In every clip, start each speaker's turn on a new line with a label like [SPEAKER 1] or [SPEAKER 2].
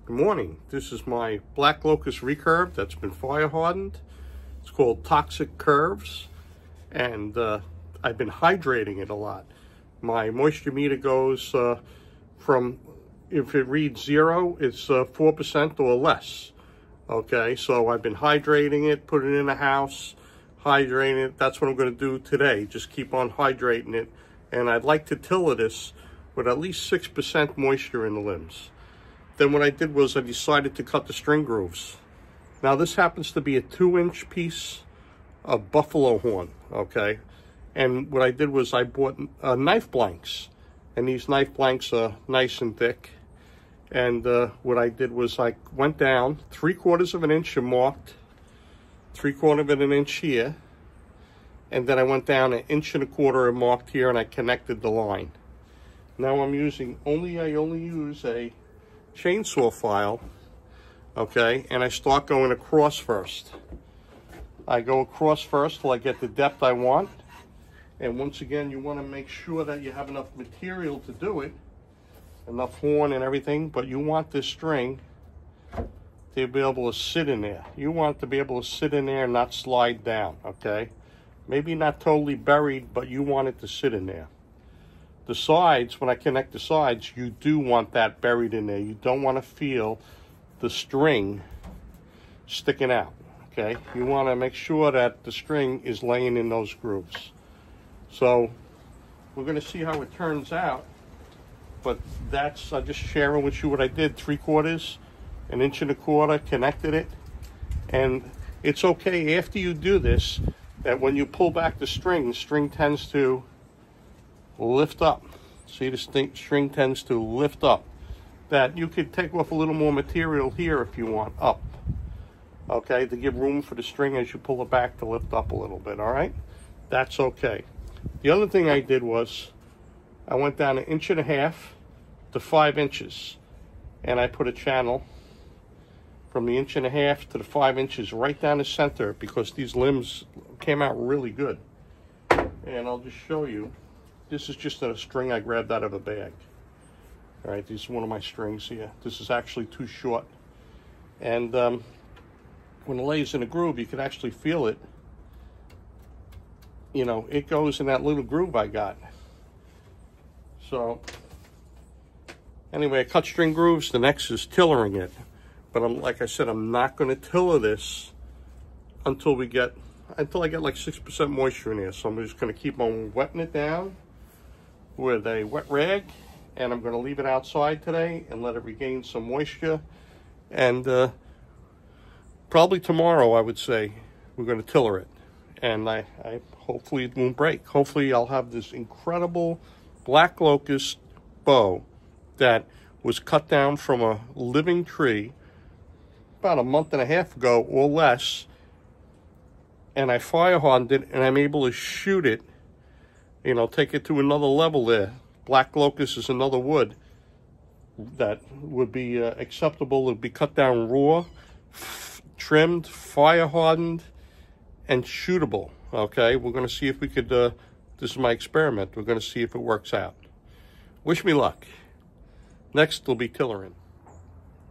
[SPEAKER 1] Good morning. This is my black locust recurve that's been fire hardened. It's called Toxic Curves, and I've been hydrating it a lot. My moisture meter goes from, if it reads 0, it's 4% or less. Okay, so I've been hydrating it, put it in the house, hydrating it. That's what I'm going to do today. Just keep on hydrating it, and I'd like to tiller this with at least 6% moisture in the limbs. Then what I did was I decided to cut the string grooves. Now this happens to be a 2-inch piece of buffalo horn, okay? And what I did was I bought knife blanks, and these knife blanks are nice and thick. And what I did was I went down 3/4 of an inch and marked 3/4 of an inch here, and then I went down 1.25 inches and marked here, and I connected the line. Now I'm using I only use a chainsaw file, okay, and I start going across first. I go across first till I get the depth I want, and once again you want to make sure that you have enough material to do it, enough horn and everything, but you want this string to be able to sit in there. You want it to be able to sit in there and not slide down, okay? Maybe not totally buried, but you want it to sit in there. The sides, when I connect the sides, you do want that buried in there. You don't want to feel the string sticking out, okay? You want to make sure that the string is laying in those grooves. So we're going to see how it turns out, but I'm just sharing with you what I did. 3/4, 1.25 inches, connected it, and it's okay after you do this that when you pull back the string tends to lift up. See, the string tends to lift up. That you could take off a little more material here if you want, up. Okay, to give room for the string as you pull it back to lift up a little bit, all right? That's okay. The other thing I did was I went down 1.5 inches to 5 inches, and I put a channel from the 1.5 inches to the 5 inches right down the center, because these limbs came out really good. And I'll just show you. This is just a string I grabbed out of a bag. All right, this is one of my strings here. This is actually too short. And when it lays in a groove, you can actually feel it. You know, it goes in that little groove I got. So, anyway, I cut string grooves. The next is tillering it. But like I said, I'm not going to tiller this until I get like 6% moisture in here. So I'm just going to keep on wetting it down with a wet rag, and I'm going to leave it outside today and let it regain some moisture. And probably tomorrow, I would say, we're going to tiller it, and I hopefully it won't break. Hopefully I'll have this incredible black locust bow that was cut down from a living tree about 1.5 months ago or less, and I fire hardened it, and I'm able to shoot it, you know, take it to another level there. Black locust is another wood that would be acceptable. It would be cut down raw, trimmed, fire hardened, and shootable. Okay, we're going to see if we could, this is my experiment. We're going to see if it works out. Wish me luck. Next will be tillering.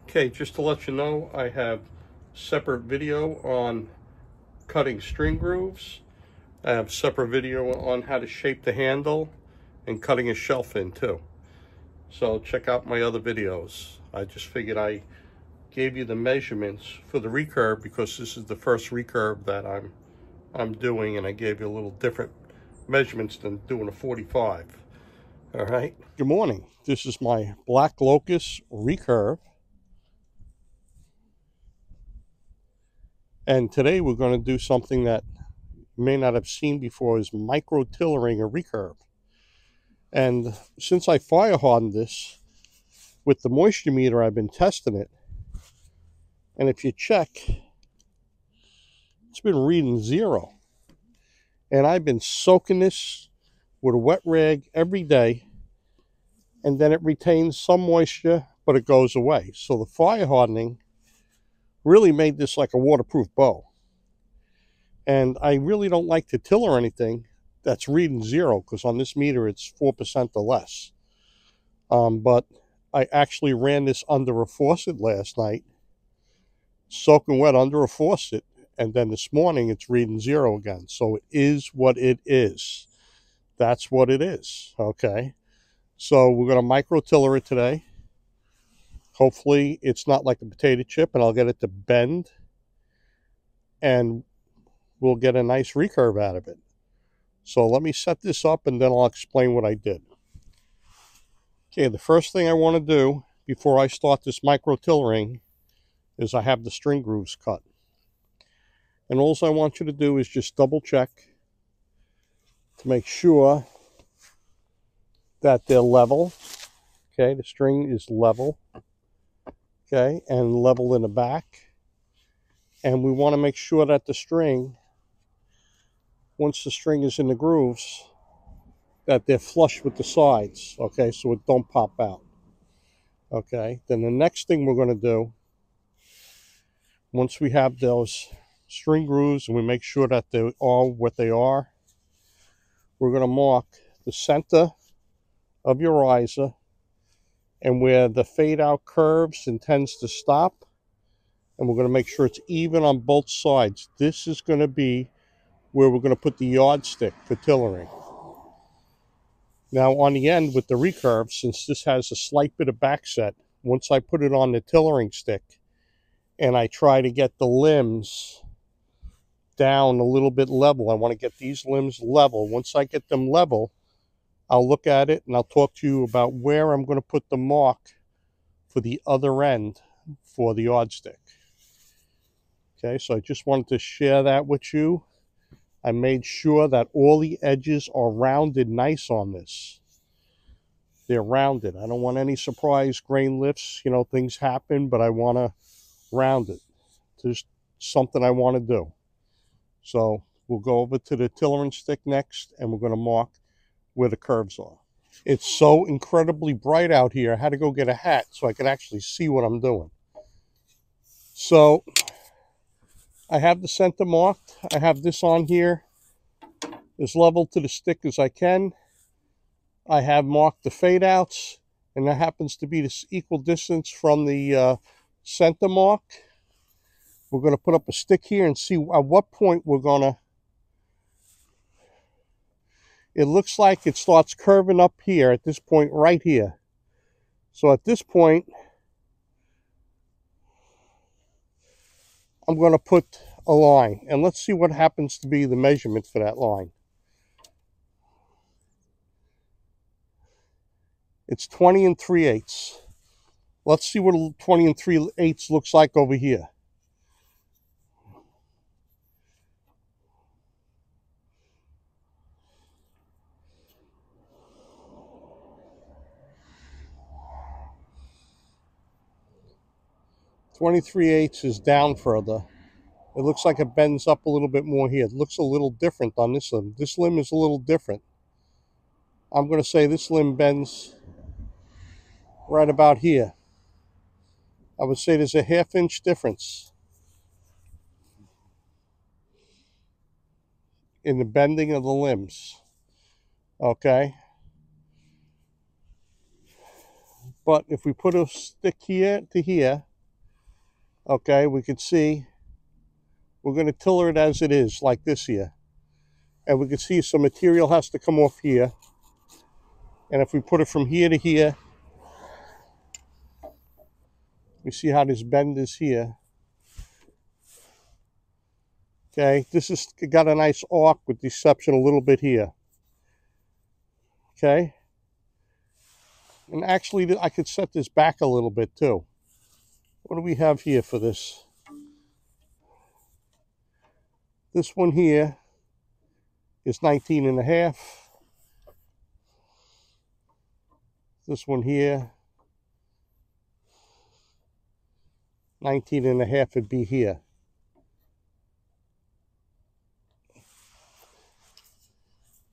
[SPEAKER 1] Okay, just to let you know, I have separate video on cutting string grooves. I have separate video on how to shape the handle and cutting a shelf in too. So check out my other videos. I just figured I gave you the measurements for the recurve because this is the first recurve that I'm doing, and I gave you a little different measurements than doing a 45. All right. Good morning. This is my black locust recurve. And today we're going to do something that you may not have seen before, is micro tillering a recurve. And since I fire hardened this with the moisture meter, I've been testing it. And if you check, it's been reading 0. And I've been soaking this with a wet rag every day, and then it retains some moisture, but it goes away. So the fire hardening really made this like a waterproof bow. And I really don't like to tiller anything that's reading 0, because on this meter it's 4% or less. But I actually ran this under a faucet last night, soaking wet under a faucet, and then this morning it's reading 0 again. So it is what it is. That's what it is, okay? So we're going to micro-tiller it today. Hopefully it's not like a potato chip, and I'll get it to bend, and we'll get a nice recurve out of it. So let me set this up, and then I'll explain what I did. Okay, the first thing I want to do before I start this micro-tillering is I have the string grooves cut. And all I want you to do is just double check to make sure that they're level. Okay, the string is level. Okay, and level in the back. And we want to make sure that the string, once the string is in the grooves, that they're flush with the sides. Okay, so it don't pop out. Okay, then the next thing we're going to do, once we have those string grooves and we make sure that they are what they are, we're going to mark the center of your riser and where the fade out curves and tends to stop, and we're going to make sure it's even on both sides. This is going to be where we're going to put the yardstick for tillering. Now on the end with the recurve, since this has a slight bit of backset, once I put it on the tillering stick and I try to get the limbs down a little bit level, I want to get these limbs level. Once I get them level, I'll look at it and I'll talk to you about where I'm going to put the mark for the other end for the yardstick. Okay, so I just wanted to share that with you. I made sure that all the edges are rounded nice on this. They're rounded. I don't want any surprise grain lifts. You know, things happen, but I want to round it. Just something I want to do. So we'll go over to the tillering stick next, and we're going to mark where the curves are. It's so incredibly bright out here. I had to go get a hat so I could actually see what I'm doing. So I have the center marked. I have this on here as level to the stick as I can. I have marked the fade outs, and that happens to be this equal distance from the center mark. We're going to put up a stick here and see at what point we're going to. It looks like it starts curving up here at this point right here. So at this point, I'm going to put a line, and let's see what happens to be the measurement for that line. It's 20 3/8. Let's see what 20 3/8 looks like over here. (23/8) is down further. It looks like it bends up a little bit more here. It looks a little different on this limb. This limb is a little different. I'm going to say this limb bends right about here. I would say there's a 1/2 inch difference in the bending of the limbs. Okay? But if we put a stick here to here, okay, we can see we're going to tiller it as it is, like this here. And we can see some material has to come off here. And if we put it from here to here, we see how this bend is here. Okay, this has got a nice arc with the exception a little bit here. Okay. And actually, I could set this back a little bit too. What do we have here for this? This one here is 19.5. This one here, 19.5 would be here.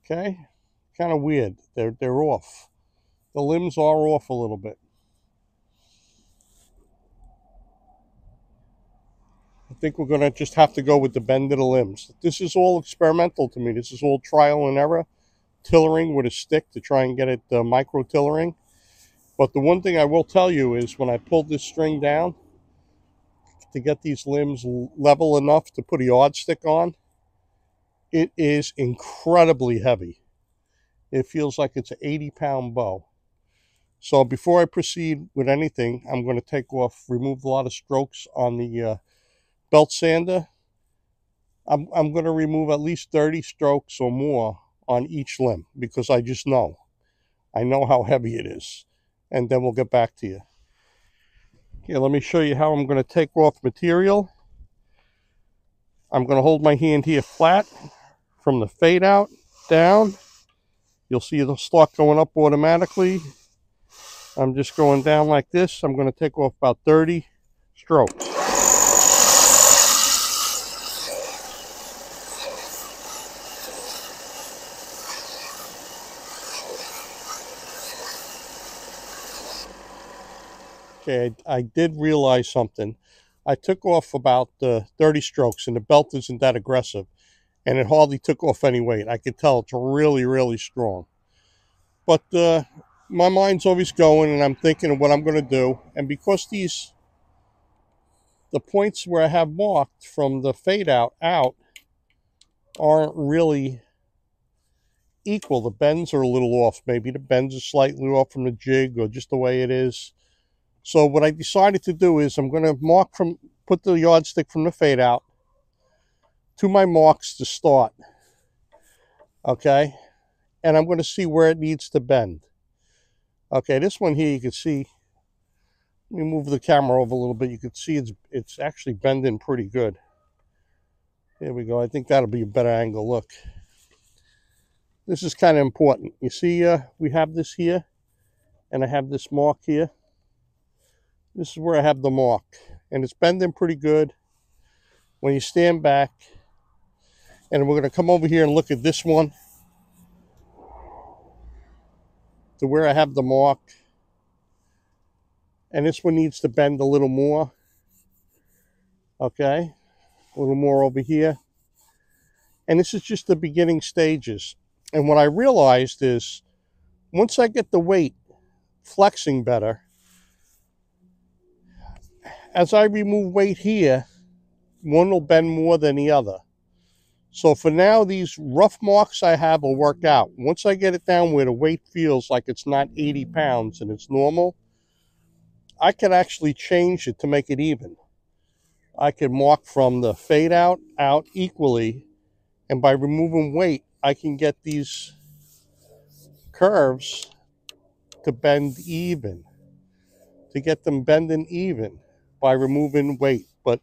[SPEAKER 1] Okay, kind of weird. They're off. The limbs are off a little bit. I think we're going to just have to go with the bend of the limbs. This is all experimental to me. This is all trial and error. Tillering with a stick to try and get it micro-tillering. But the one thing I will tell you is when I pulled this string down to get these limbs level enough to put a yardstick on, it is incredibly heavy. It feels like it's an 80-pound bow. So before I proceed with anything, I'm going to remove a lot of strokes on the belt sander. I'm going to remove at least 30 strokes or more on each limb because I just know. I know how heavy it is. And then we'll get back to you. Okay, let me show you how I'm going to take off material. I'm going to hold my hand here flat from the fade out down. You'll see it'll start going up automatically. I'm just going down like this. I'm going to take off about 30 strokes. Okay, I did realize something. I took off about 30 strokes, and the belt isn't that aggressive, and it hardly took off any weight. I could tell it's really, really strong. But my mind's always going, and I'm thinking of what I'm going to do. And because the points where I have marked from the fade out aren't really equal. The bends are a little off. Maybe the bends are slightly off from the jig or just the way it is. So what I decided to do is I'm going to put the yardstick from the fade out to my marks to start. Okay? And I'm going to see where it needs to bend. Okay, this one here you can see. Let me move the camera over a little bit. You can see it's actually bending pretty good. There we go. I think that'll be a better angle. Look. This is kind of important. You see we have this here, and I have this mark here. This is where I have the mark, and it's bending pretty good. When you stand back, and we're going to come over here and look at this one to where I have the mark, and this one needs to bend a little more. Okay, a little more over here, and this is just the beginning stages. And what I realized is once I get the weight flexing better, as I remove weight here, one will bend more than the other. So for now, these rough marks I have will work out. Once I get it down where the weight feels like it's not 80 pounds and it's normal, I can actually change it to make it even. I can mark from the fade out equally, and by removing weight, I can get these curves to bend even, to get them bending even by removing weight. But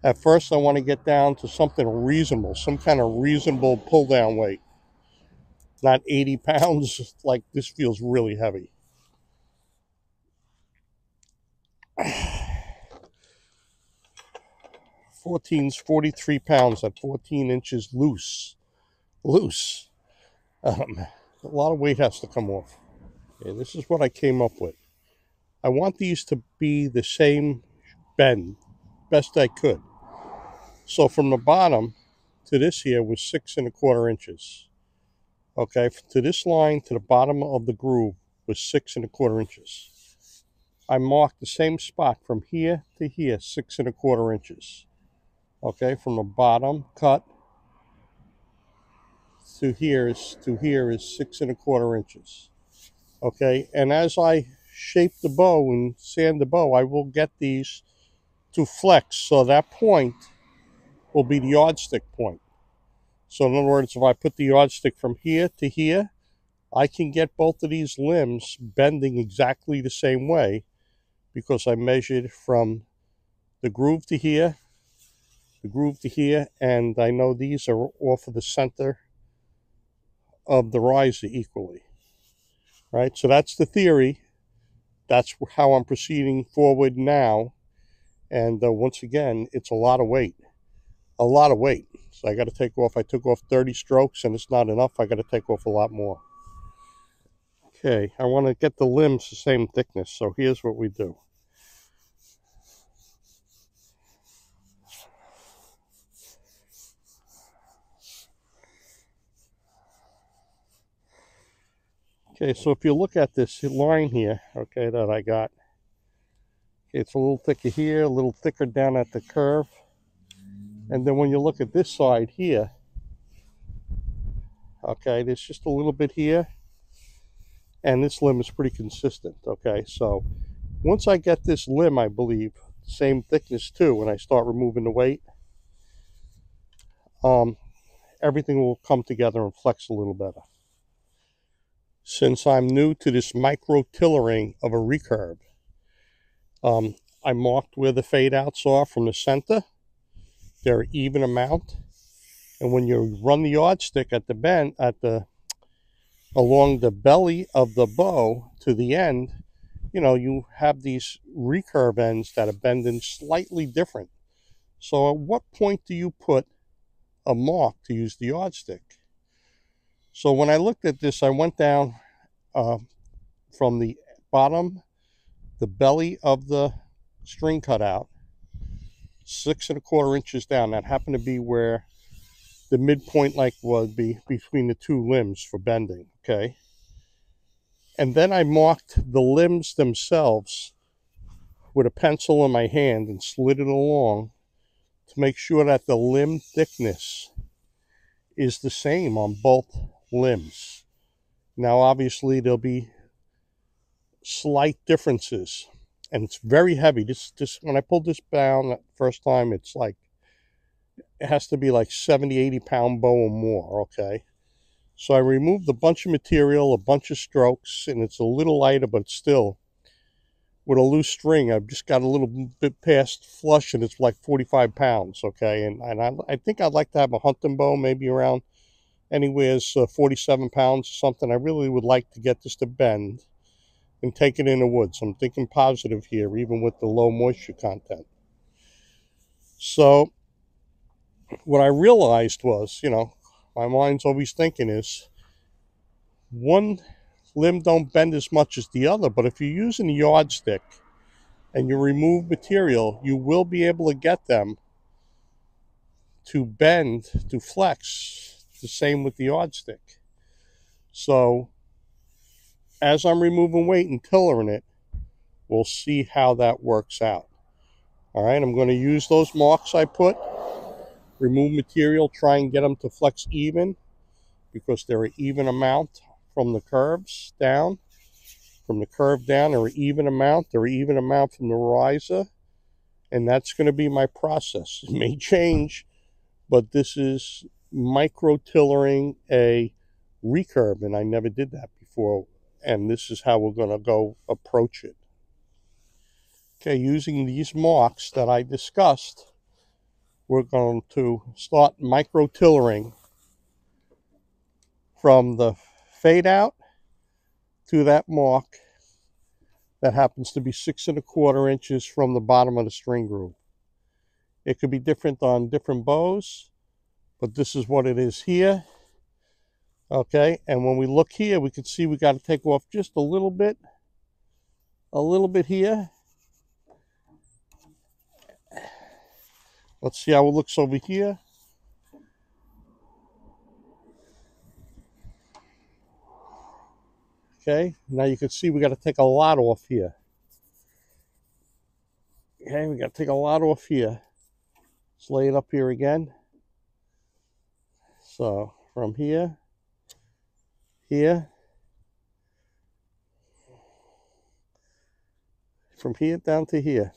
[SPEAKER 1] at first, I want to get down to something reasonable, some kind of reasonable pull down weight. Not 80 pounds, like this feels really heavy. 14's 43 pounds at 14 inches loose. Loose. A lot of weight has to come off. Okay, this is what I came up with. I want these to be the same bend, best I could. So from the bottom to this here was 6 1/4 inches. Okay, to this line to the bottom of the groove was 6 1/4 inches. I marked the same spot from here to here, 6 1/4 inches. Okay, from the bottom cut to here is 6 1/4 inches. Okay, and as I shape the bow and sand the bow, I will get these to flex. So that point will be the yardstick point. So in other words, if I put the yardstick from here to here, I can get both of these limbs bending exactly the same way because I measured from the groove to here, the groove to here, and I know these are off of the center of the riser equally. Right? So that's the theory. That's how I'm proceeding forward now. And once again, it's a lot of weight. A lot of weight. So I got to take off. I took off 30 strokes, and it's not enough. I got to take off a lot more. Okay, I want to get the limbs the same thickness. So here's what we do. Okay, so if you look at this line here, okay, that I got, it's a little thicker here, a little thicker down at the curve. And then when you look at this side here, okay, there's just a little bit here, and this limb is pretty consistent, okay? So once I get this limb, I believe, same thickness too, when I start removing the weight, everything will come together and flex a little better. Since I'm new to this micro tillering of a recurve, I marked where the fade outs are from the center. They're even amount. And when you run the yardstick at the bend, along the belly of the bow to the end, you know, you have these recurve ends that are bending slightly different. So at what point do you put a mark to use the yardstick? So when I looked at this, I went down from the bottom, the belly of the string cutout, 6 1/4 inches down. That happened to be where the midpoint like would be between the two limbs for bending, okay? And then I marked the limbs themselves with a pencil in my hand and slid it along to make sure that the limb thickness is the same on both limbs. Now obviously there'll be slight differences, and it's very heavy. This when I pulled this down the first time, it's like, it has to be like 70-80 pound bow or more, okay? So I removed a bunch of material, a bunch of strokes, and it's a little lighter, but still, with a loose string, I've just got a little bit past flush, and it's like 45 pounds, okay? And I think I'd like to have a hunting bow, maybe around anywhere 47 pounds or something. I really would like to get this to bend and take it in the woods. I'm thinking positive here, even with the low moisture content. So what I realized was, you know, my mind's always thinking is, one limb don't bend as much as the other, but if you're using a yardstick and you remove material, you will be able to get them to bend, to flex, the same with the yardstick. So as I'm removing weight and tillering it, we'll see how that works out. All right, I'm going to use those marks I put, remove material, try and get them to flex even, because they're an even amount from the curves down. From the curve down, they're an even amount. They're an even amount from the riser. And that's going to be my process. It may change, but this is micro tillering a recurve, and I never did that before. And this is how we're going to go approach it. Okay, using these marks that I discussed, we're going to start micro tillering from the fade out to that mark that happens to be 6 1/4 inches from the bottom of the string groove. It could be different on different bows, but this is what it is here. Okay, and when we look here, we can see we got to take off just a little bit here. Let's see how it looks over here. Okay, now you can see we got to take a lot off here. Okay, we got to take a lot off here. Let's lay it up here again. So from here, from here down to here.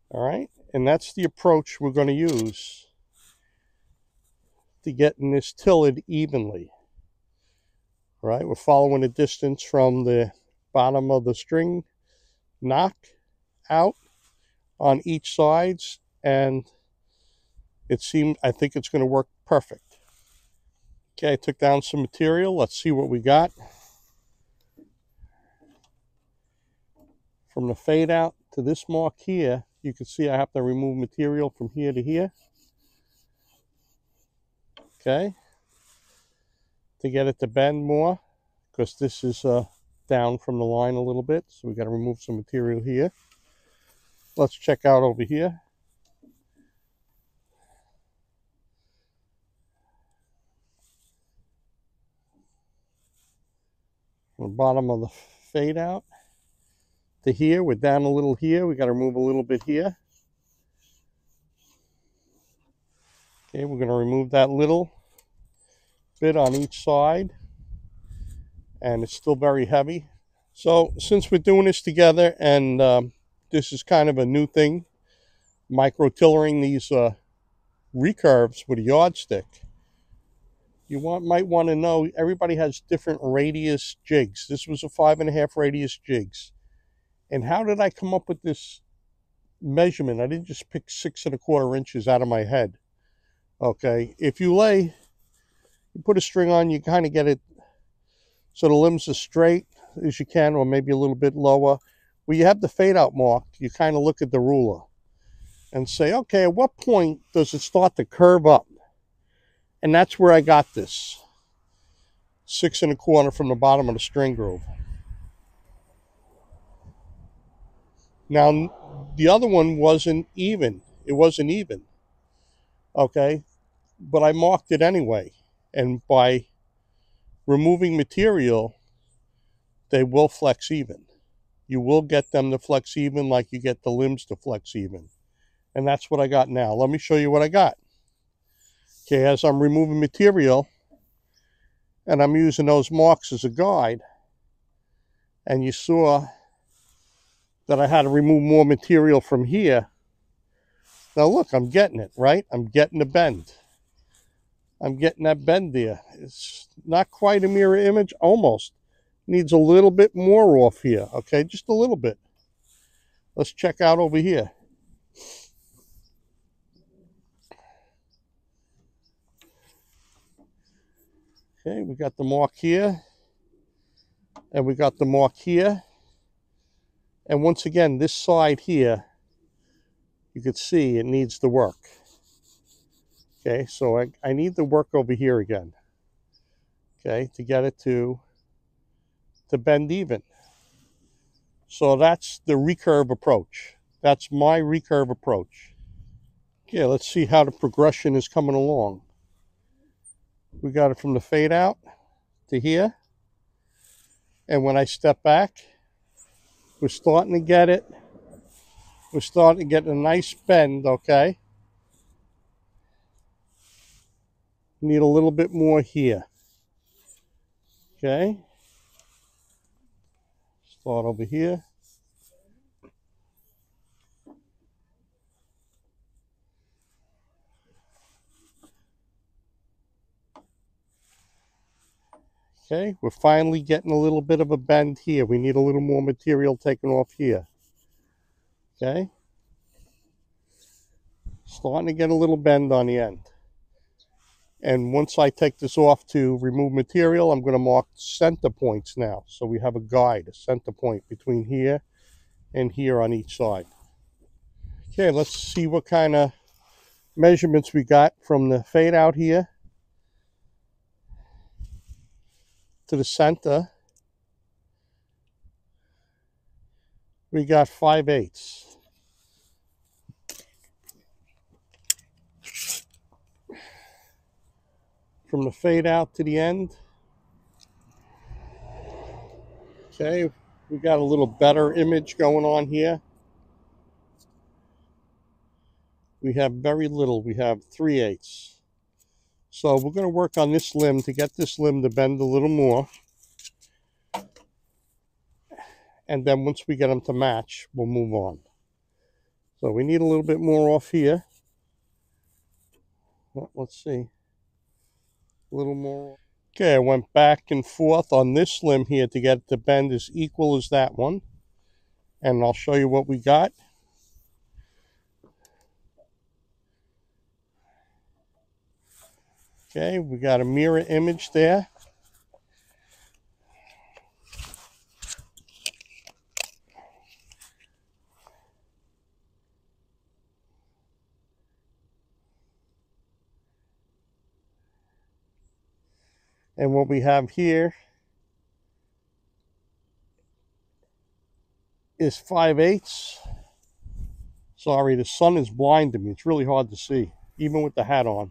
[SPEAKER 1] All right, and that's the approach we're going to use to getting this tilled evenly. All right, we're following the distance from the bottom of the string knock out on each sides, and I think it's going to work perfect. Okay, I took down some material. Let's see what we got. From the fade out to this mark here, you can see I have to remove material from here to here. Okay, to get it to bend more, because this is down from the line a little bit, so we got to remove some material here. Let's check out over here. the bottom of the fade out to here. We're down a little here. We got to remove a little bit here. Okay, we're going to remove that little bit on each side, and it's still very heavy. So since we're doing this together, and this is kind of a new thing, micro tillering these recurves with a yardstick, you might want to know everybody has different radius jigs. This was a 5.5 radius jigs. And how did I come up with this measurement? I didn't just pick 6.25 inches out of my head. Okay, if you put a string on, you kind of get it so the limbs are straight as you can, or maybe a little bit lower. Where you have the fade out marked, you kind of look at the ruler and say, okay, at what point does it start to curve up? And that's where I got this 6.25 from the bottom of the string groove. Now, the other one wasn't even. It wasn't even. Okay, but I marked it anyway. And by removing material, they will flex even. You will get them to flex even like you get the limbs to flex even. And that's what I got now. Let me show you what I got. Okay, as I'm removing material, and I'm using those marks as a guide, and you saw that I had to remove more material from here. Now look, I'm getting it, right? I'm getting the bend. I'm getting that bend there. It's not quite a mirror image, almost. Needs a little bit more off here, okay? Just a little bit. Let's check out over here. Okay, we got the mark here, and we got the mark here. And once again, this side here, you can see it needs the work. Okay, so I need the work over here again, okay, to get it to bend even. So that's the recurve approach. That's my recurve approach. Okay, let's see how the progression is coming along. We got it from the fade out to here. And when I step back, we're starting to get it. We're starting to get a nice bend, okay? Need a little bit more here. Okay. Start over here. Okay, we're finally getting a little bit of a bend here. We need a little more material taken off here. Okay. Starting to get a little bend on the end. And once I take this off to remove material, I'm going to mark center points now. So we have a guide, a center point between here and here on each side. Okay, let's see what kind of measurements we got from the fade out here to the center. We got 5/8. From the fade out to the end. Okay, we got a little better image going on here. We have very little. We have 3/8. So we're going to work on this limb to get this limb to bend a little more. And then once we get them to match, we'll move on. So we need a little bit more off here. Well, let's see. A little more. Okay, I went back and forth on this limb here to get it to bend as equal as that one. And I'll show you what we got. Okay, we got a mirror image there. And what we have here is 5/8. Sorry, the sun is blinding me. It's really hard to see, even with the hat on.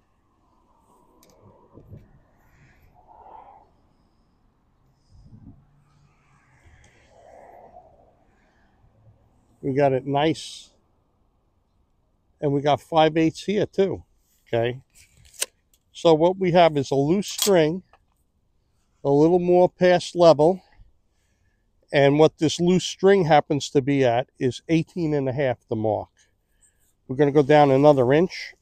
[SPEAKER 1] We got it nice. And we got 5/8 here too. Okay. So what we have is a loose string, a little more past level. And what this loose string happens to be at is 18.5, the mark. We're going to go down another inch.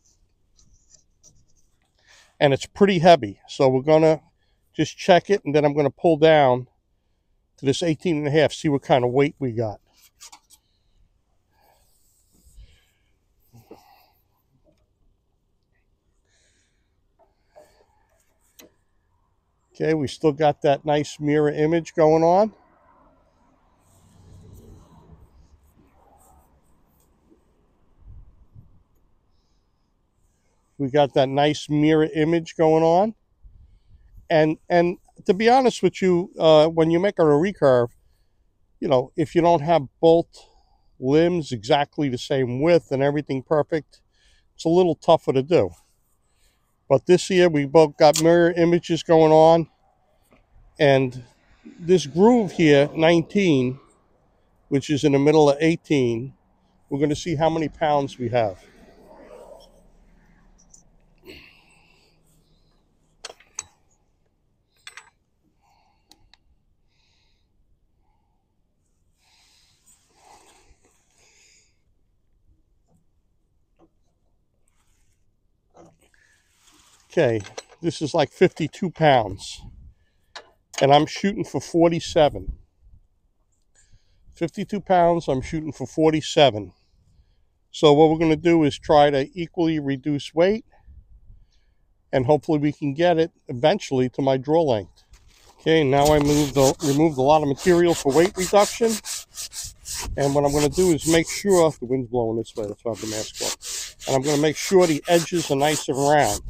[SPEAKER 1] And it's pretty heavy. So we're going to just check it, and then I'm going to pull down to this 18.5, see what kind of weight we got. Okay, we still got that nice mirror image going on. We got that nice mirror image going on. And to be honest with you, when you make a recurve, you know, if you don't have both limbs exactly the same width and everything perfect, it's a little tougher to do. But this here, we both got mirror images going on. And this groove here, 19, which is in the middle of 18, we're going to see how many pounds we have. Okay, this is like 52 pounds. And I'm shooting for 47. 52 pounds, I'm shooting for 47. So what we're going to do is try to equally reduce weight, and hopefully we can get it eventually to my draw length. Okay, now I removed a lot of material for weight reduction. And what I'm going to do is make sure, the wind's blowing this way, that's why I have the mask on. And I'm going to make sure the edges are nice and round.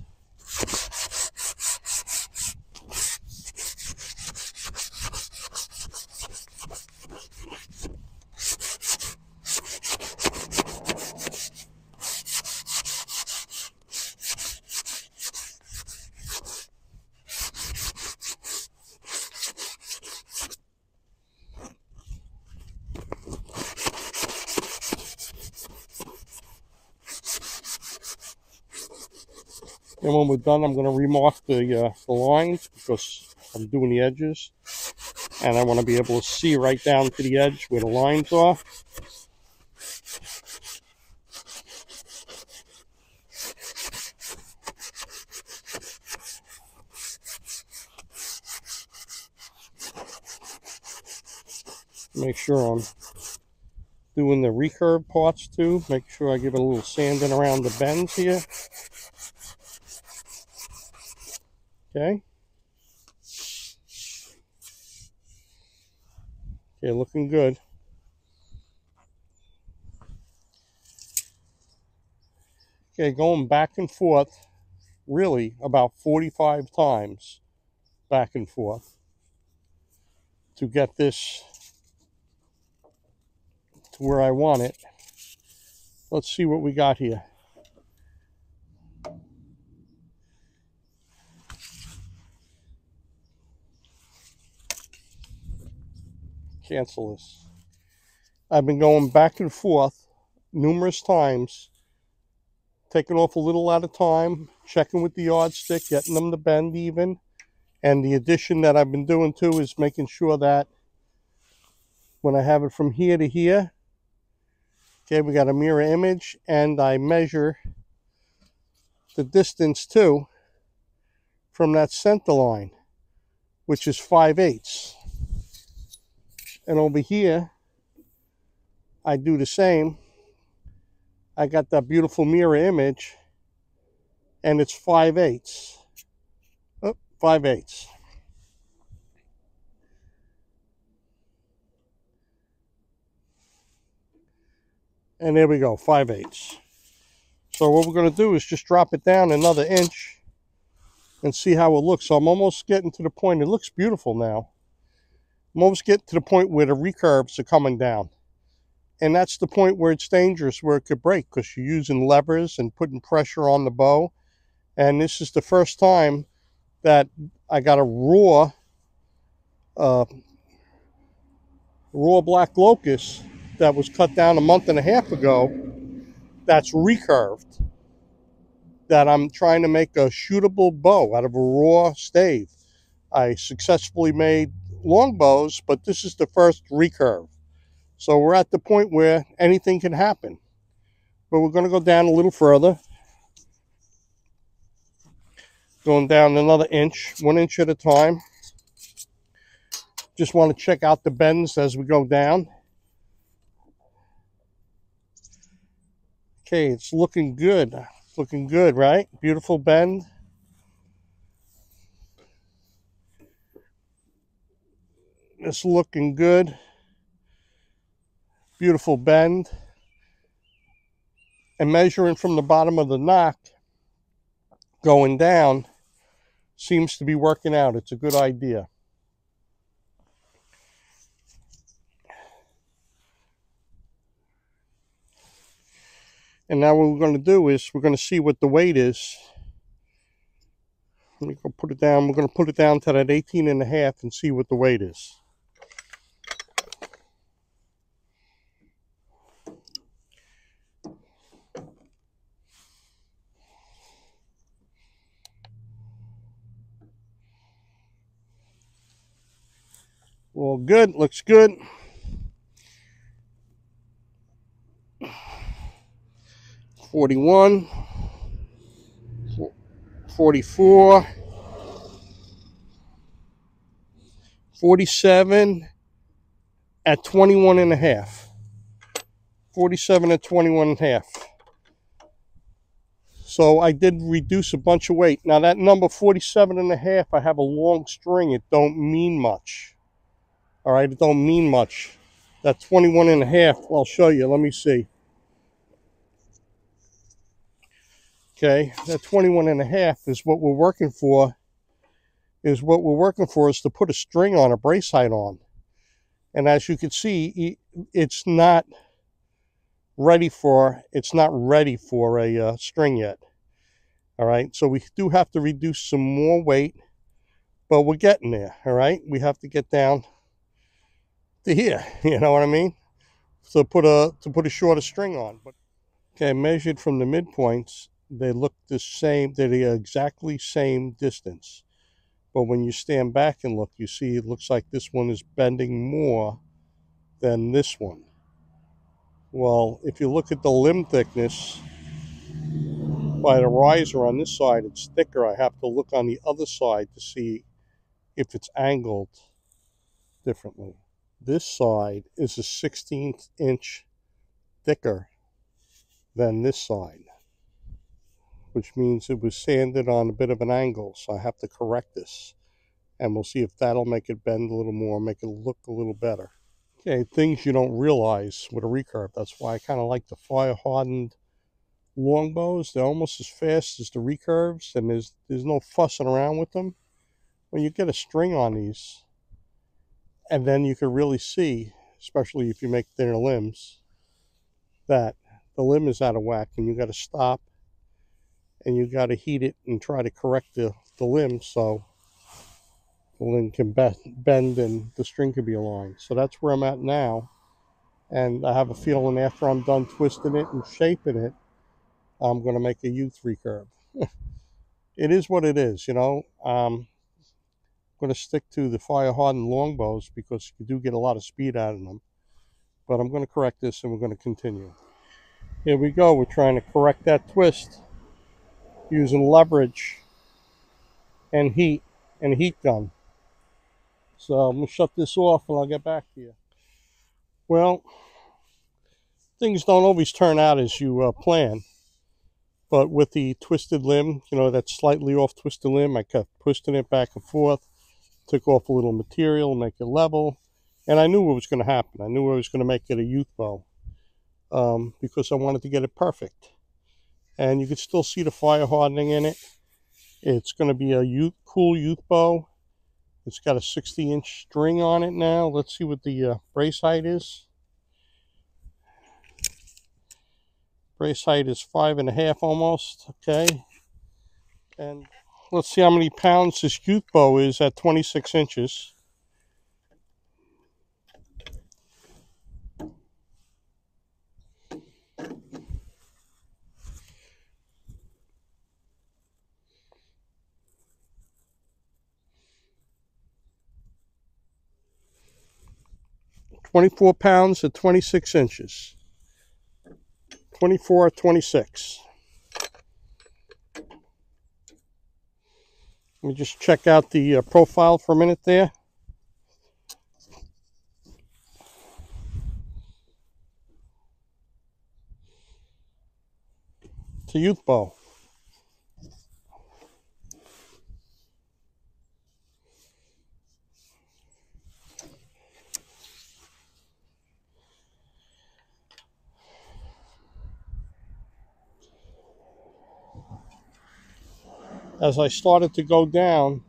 [SPEAKER 1] And when we're done, I'm going to remark the lines because I'm doing the edges. And I want to be able to see right down to the edge where the lines are. Make sure I'm doing the recurve parts too. Make sure I give it a little sanding around the bends here. Okay. Okay, looking good. Okay, going back and forth, really about 45 times back and forth to get this to where I want it. Let's see what we got here. Cancel this. I've been going back and forth numerous times, taking off a little at a time, checking with the yardstick, getting them to bend even. And the addition that I've been doing too is making sure that when I have it from here to here, okay, we got a mirror image, and I measure the distance too from that center line, which is 5/8. And over here, I do the same. I got that beautiful mirror image, and it's 5/8. Oh, 5/8. And there we go, 5/8. So what we're going to do is just drop it down another inch and see how it looks. So I'm almost getting to the point. It looks beautiful now. I'm almost getting to the point where the recurves are coming down. And that's the point where it's dangerous, where it could break, because you're using levers and putting pressure on the bow. And this is the first time that I got a raw black locust that was cut down a month and a half ago that's recurved, that I'm trying to make a shootable bow out of a raw stave. I successfully made long bows, but this is the first recurve. So we're at the point where anything can happen. But we're going to go down a little further. Going down another inch, 1 inch at a time. Just want to check out the bends as we go down. Okay, it's looking good. It's looking good, right? Beautiful bend. It's looking good. Beautiful bend. And measuring from the bottom of the nock going down seems to be working out. It's a good idea. And now what we're going to do is we're going to see what the weight is. Let me go put it down. We're going to put it down to that 18.5 and see what the weight is. Well, good. Looks good. 41, 44, 47 at 21.5. 47 at 21.5. So I did reduce a bunch of weight. Now that number 47.5, I have a long string. It don't mean much. All right, it don't mean much. That 21.5, I'll show you. Let me see. Okay, that 21.5 is what we're working for. Is to put a string on, a brace height on. And as you can see, it's not ready for a string yet. All right, so we do have to reduce some more weight, but we're getting there. All right, we have to get down to here. You know what I mean? So put a shorter string on. But okay, measured from the midpoints, they look the same. They're the exactly same distance. But when you stand back and look, you see it looks like this one is bending more than this one. Well, if you look at the limb thickness by the riser on this side, it's thicker. I have to look on the other side to see if it's angled differently. This side is a 16th inch thicker than this side, which means it was sanded on a bit of an angle, so I have to correct this. And we'll see if that'll make it bend a little more, make it look a little better. Okay, things you don't realize with a recurve. That's why I kind of like the fire-hardened longbows. They're almost as fast as the recurves, and there's no fussing around with them. When you get a string on these, and then you can really see, especially if you make thinner limbs, that the limb is out of whack, and you got to stop, and you got to heat it and try to correct the limb so the limb can bend and the string can be aligned. So that's where I'm at now. And I have a feeling after I'm done twisting it and shaping it, I'm going to make a youth recurve. It is what it is, you know. I'm going to stick to the fire-hardened longbows because you do get a lot of speed out of them. But I'm going to correct this and we're going to continue. Here we go. We're trying to correct that twist using leverage and heat and a heat gun. So I'm going to shut this off and I'll get back to you. Well, things don't always turn out as you plan. But with the twisted limb, you know, that slightly off twisted limb, I kept twisting it back and forth, took off a little material, make it level. And I knew what was going to happen. I knew I was going to make it a youth bow because I wanted to get it perfect. And you can still see the fire hardening in it. It's going to be a cool youth bow. It's got a 60-inch string on it now. Let's see what the brace height is. Brace height is 5.5 almost. Okay. And let's see how many pounds this youth bow is at 26 inches. 24 pounds at 26 inches. 24, 26. Let me just check out the profile for a minute there. It's a youth bow. As I started to go down,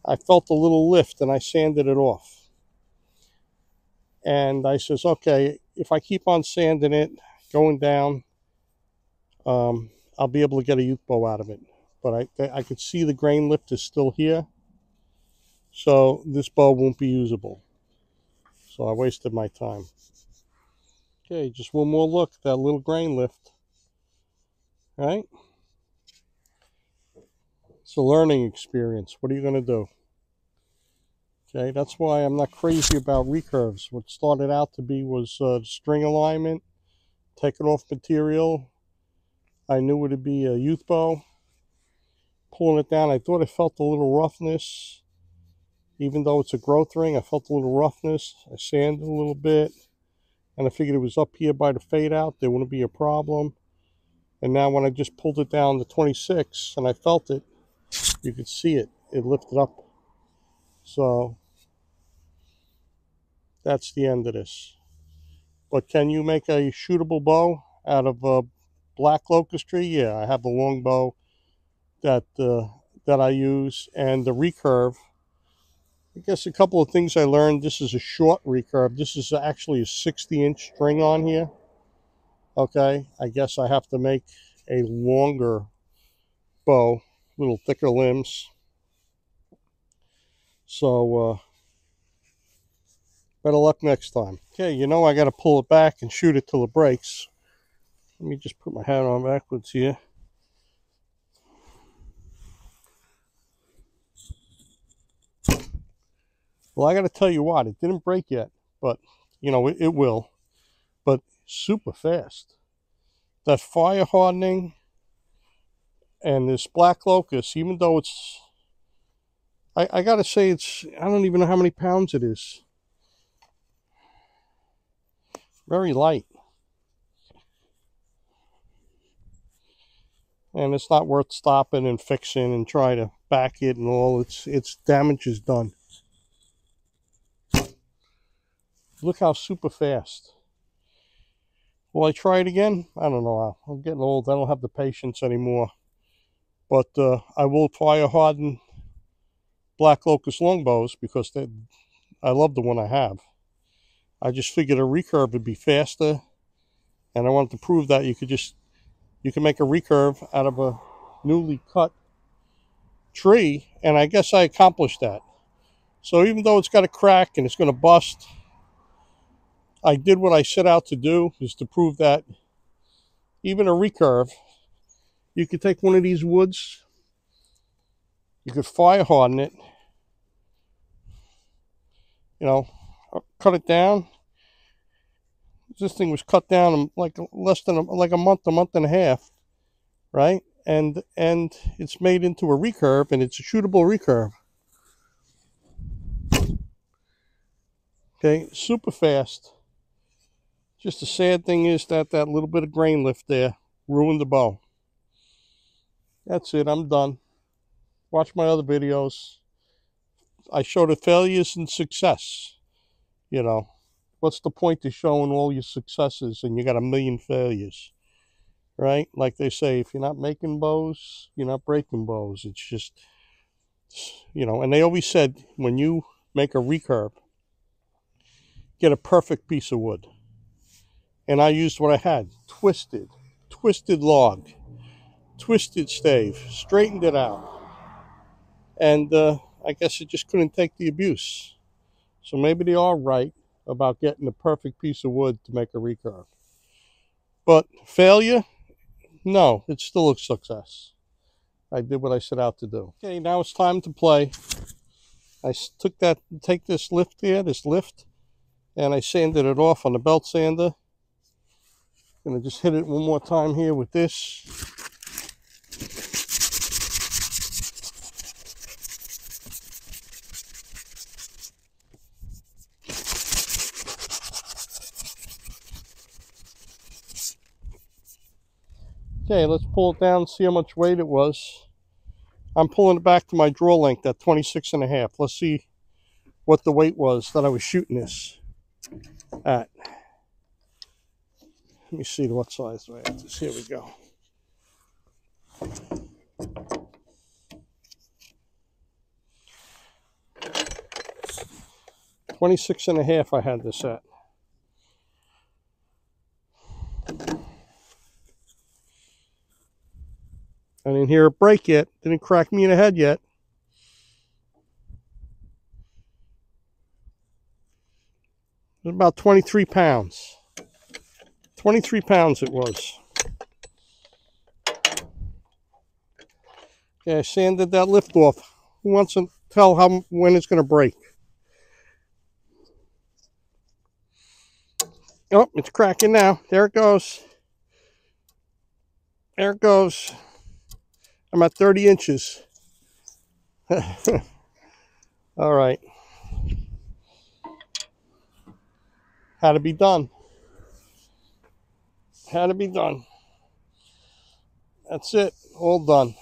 [SPEAKER 1] I felt a little lift and I sanded it off. And I says, okay, if I keep on sanding it, going down, I'll be able to get a youth bow out of it. But I could see the grain lift is still here. So this bow won't be usable. So I wasted my time. Okay, just one more look at that little grain lift. Right? It's a learning experience. What are you going to do? Okay, that's why I'm not crazy about recurves. What started out to be was string alignment, taking off material. I knew it would be a youth bow. Pulling it down, I thought I felt a little roughness. Even though it's a growth ring, I felt a little roughness. I sanded a little bit. And I figured it was up here by the fade out. There wouldn't be a problem. And now when I just pulled it down to 26 and I felt it, you could see it. It lifted up. So that's the end of this. But can you make a shootable bow out of a black locust tree? Yeah, I have a long bow that I use, and the recurve. I guess a couple of things I learned. This is a short recurve. This is actually a 60-inch string on here. Okay, I guess I have to make a longer bow, little thicker limbs. So better luck next time. Okay, you know I got to pull it back and shoot it till it breaks. Let me just put my hat on backwards here. Well, I got to tell you what, it didn't break yet, but you know it will. But super fast. That fire hardening and this black locust, even though it's, I got to say it's, I don't even know how many pounds it is. Very light. And it's not worth stopping and fixing and trying to back it and all. Its damage is done. Look how super fast. Will I try it again? I don't know. I'm getting old. I don't have the patience anymore. But I will fire harden black locust longbows because I love the one I have. I just figured a recurve would be faster, and I wanted to prove that you can make a recurve out of a newly cut tree, and I guess I accomplished that. So even though it's got a crack and it's going to bust, I did what I set out to do, is to prove that even a recurve, you could take one of these woods, you could fire harden it, you know, cut it down. This thing was cut down in like less than a month and a half, right? And it's made into a recurve, and it's a shootable recurve. Okay, super fast. Just the sad thing is that little bit of grain lift there ruined the bow. That's it, I'm done. Watch my other videos. I show the failures and success. You know, what's the point of showing all your successes and you got a million failures? Right? Like they say, if you're not making bows, you're not breaking bows. It's just, you know, and they always said, when you make a recurve, get a perfect piece of wood. And I used what I had. Twisted log, twisted stave, straightened it out. And I guess it just couldn't take the abuse. So maybe they are right about getting the perfect piece of wood to make a recurve. But failure? No, it's still a success. I did what I set out to do. Okay, now it's time to play. I take this lift there, this lift, And I sanded it off on the belt sander. Gonna just hit it one more time here with this. Okay, let's pull it down and see how much weight it was. I'm pulling it back to my draw length at 26.5. Let's see what the weight was that I was shooting this at. Let me see what size do I have this. Here we go. $26.5 I had this at. I didn't hear it break yet. Didn't crack me in the head yet. It was about 23 pounds. 23 pounds it was. Okay, I sanded that lift off. Who wants to tell when it's going to break? Oh, it's cracking now. There it goes. There it goes. I'm at 30 inches. All right. Had to be done. Had to be done. That's it. All done.